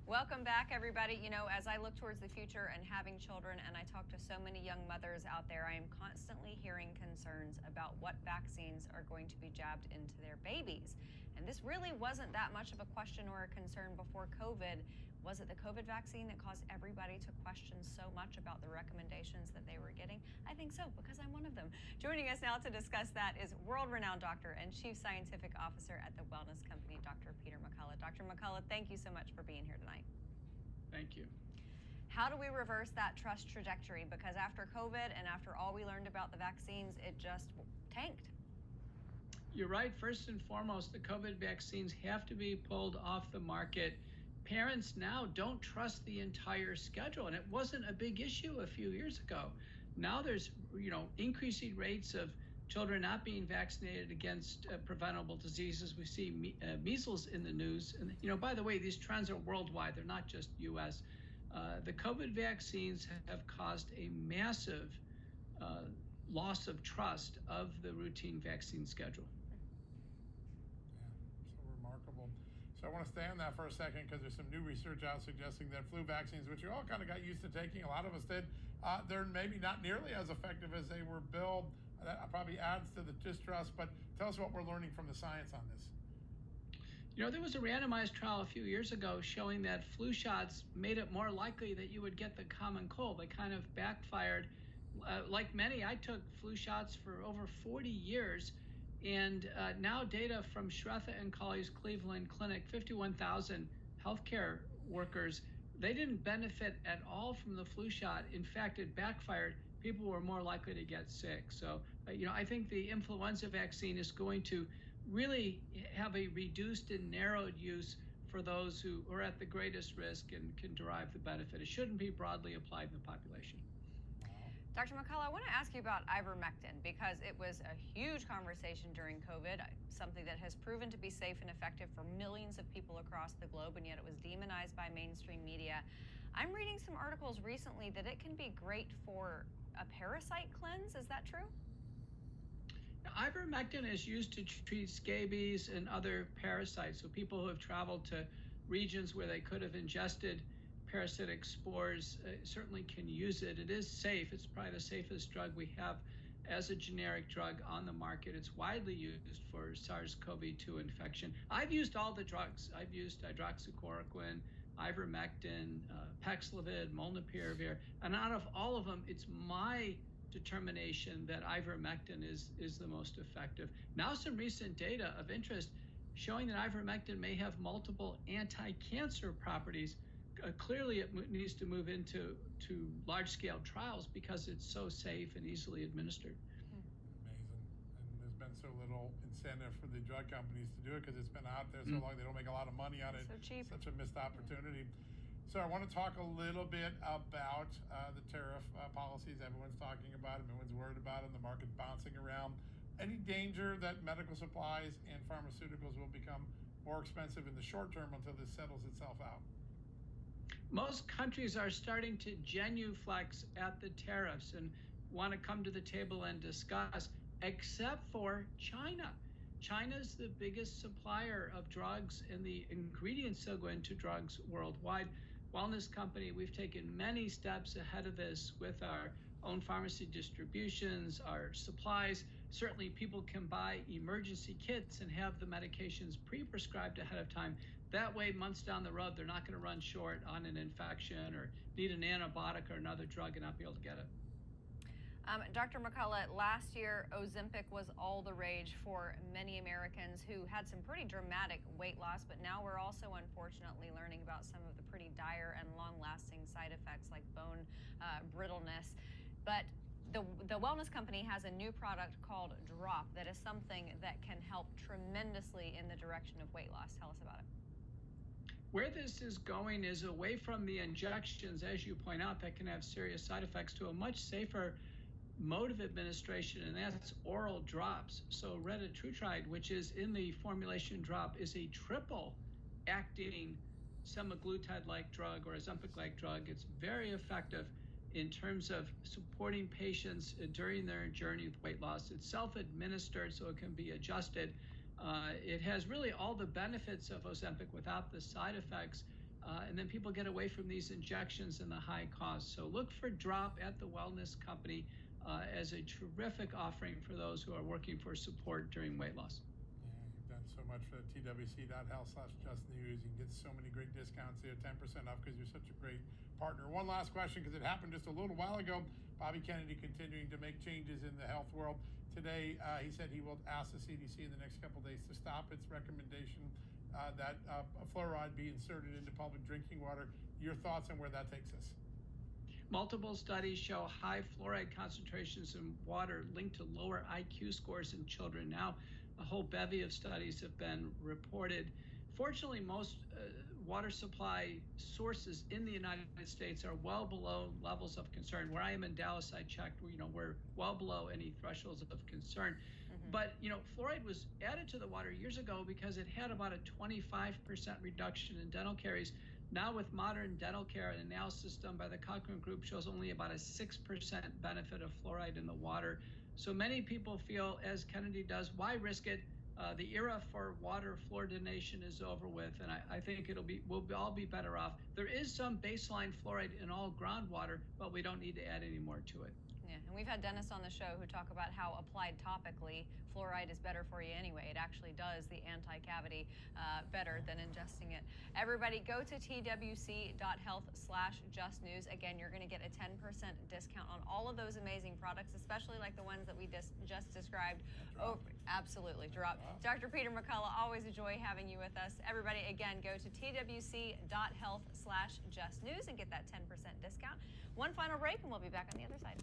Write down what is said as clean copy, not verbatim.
Welcome back, everybody. You know, as I look towards the future and having children, and I talk to so many young mothers out there, I am constantly hearing concerns about what vaccines are going to be jabbed into their babies. And this really wasn't that much of a question or a concern before COVID. Was it the COVID vaccine that caused everybody to question so much about the recommendations that they were getting? I think so, because I'm one of them. Joining us now to discuss that is world-renowned doctor and Chief Scientific Officer at the wellness company, Dr. Peter McCullough. Dr. McCullough, thank you so much for being here tonight. Thank you. How do we reverse that trust trajectory? Because after COVID and after all we learned about the vaccines, it just tanked. You're right. First and foremost, the COVID vaccines have to be pulled off the market. Parents now don't trust the entire schedule, and it wasn't a big issue a few years ago. Now there's, increasing rates of children not being vaccinated against preventable diseases. We see measles in the news. And, by the way, these trends are worldwide. They're not just U.S. The COVID vaccines have caused a massive loss of trust of the routine vaccine schedule. Yeah, so remarkable. So I want to stay on that for a second because there's some new research out suggesting that flu vaccines, which you all kind of got used to taking, a lot of us did, they're maybe not nearly as effective as they were billed. That probably adds to the distrust, but tell us what we're learning from the science on this. There was a randomized trial a few years ago showing that flu shots made it more likely that you would get the common cold. They kind of backfired. Like many, I took flu shots for over 40 years. And now data from Shretha and colleagues, Cleveland Clinic, 51,000 healthcare workers, they didn't benefit at all from the flu shot. In fact, it backfired. People were more likely to get sick. So, I think the influenza vaccine is going to really have a reduced and narrowed use for those who are at the greatest risk and can derive the benefit. It shouldn't be broadly applied in the population. Dr. McCullough, I want to ask you about ivermectin because it was a huge conversation during COVID, something that has proven to be safe and effective for millions of people across the globe, and yet it was demonized by mainstream media. I'm reading some articles recently that it can be great for a parasite cleanse. Is that true? Ivermectin is used to treat scabies and other parasites. So people who have traveled to regions where they could have ingested parasitic spores certainly can use it. It is safe. It's probably the safest drug we have as a generic drug on the market. It's widely used for SARS-CoV-2 infection. I've used all the drugs. I've used hydroxychloroquine, ivermectin, Paxlovid, molnupiravir, and out of all of them, it's my determination that ivermectin is the most effective. Now some recent data of interest showing that ivermectin may have multiple anti-cancer properties. Clearly, it needs to move into large-scale trials because it's so safe and easily administered. Amazing. And there's been so little incentive for the drug companies to do it because it's been out there so long. They don't make a lot of money on it. So cheap. Such a missed opportunity. So I want to talk a little bit about the tariff policies everyone's talking about, everyone's worried about, and the market bouncing around. Any danger that medical supplies and pharmaceuticals will become more expensive in the short term until this settles itself out? Most countries are starting to genuflex at the tariffs and want to come to the table and discuss, except for China. China's the biggest supplier of drugs and the ingredients that go into drugs worldwide. Wellness company, we've taken many steps ahead of this with our own pharmacy distributions, our supplies. Certainly people can buy emergency kits and have the medications pre-prescribed ahead of time. That way, months down the road, they're not going to run short on an infection or need an antibiotic or another drug and not be able to get it. Dr. McCullough, last year, Ozempic was all the rage for many Americans who had some pretty dramatic weight loss, but now we're also unfortunately learning about some of the pretty dire and long-lasting side effects like bone brittleness. But the wellness company has a new product called Drop that is something that can help tremendously in the direction of weight loss. Tell us about it. Where this is going is away from the injections, as you point out, that can have serious side effects, to a much safer mode of administration, and that's oral drops. So retatrutide, which is in the formulation Drop, is a triple acting semaglutide-like drug or Ozempic-like drug. It's very effective in terms of supporting patients during their journey with weight loss. It's self-administered, so it can be adjusted. It has really all the benefits of Ozempic without the side effects. And then people get away from these injections and the high cost. So look for Drop at the Wellness Company as a terrific offering for those who are working for support during weight loss. Yeah, you've done so much for twc.health/justnews. You can get so many great discounts there, 10% off because you're such a great partner. One last question, because it happened just a little while ago. Bobby Kennedy continuing to make changes in the health world. Today, he said he will ask the CDC in the next couple of days to stop its recommendation that fluoride be inserted into public drinking water. Your thoughts on where that takes us? Multiple studies show high fluoride concentrations in water linked to lower IQ scores in children. Now, a whole bevy of studies have been reported. Fortunately, most water supply sources in the United States are well below levels of concern. Where I am in Dallas, I checked, we're well below any thresholds of concern. But, fluoride was added to the water years ago because it had about a 25% reduction in dental caries. Now with modern dental care, an analysis done by the Cochrane Group shows only about a 6% benefit of fluoride in the water. So many people feel, as Kennedy does, why risk it? The era for water fluoridation is over with, and I think we'll all be better off. There is some baseline fluoride in all groundwater, but we don't need to add any more to it. Yeah, and we've had dentists on the show who talk about how applied topically, fluoride is better for you anyway. It actually does the anti-cavity better than ingesting it. Everybody, go to twc.health/justnews. Again, you're going to get a 10% discount on all of those amazing products, especially like the ones that we just described. Oh, absolutely, Drop. Wow. Dr. Peter McCullough, always a joy having you with us. Everybody, again, go to twc.health/justnews and get that 10% discount. One final break, and we'll be back on the other side.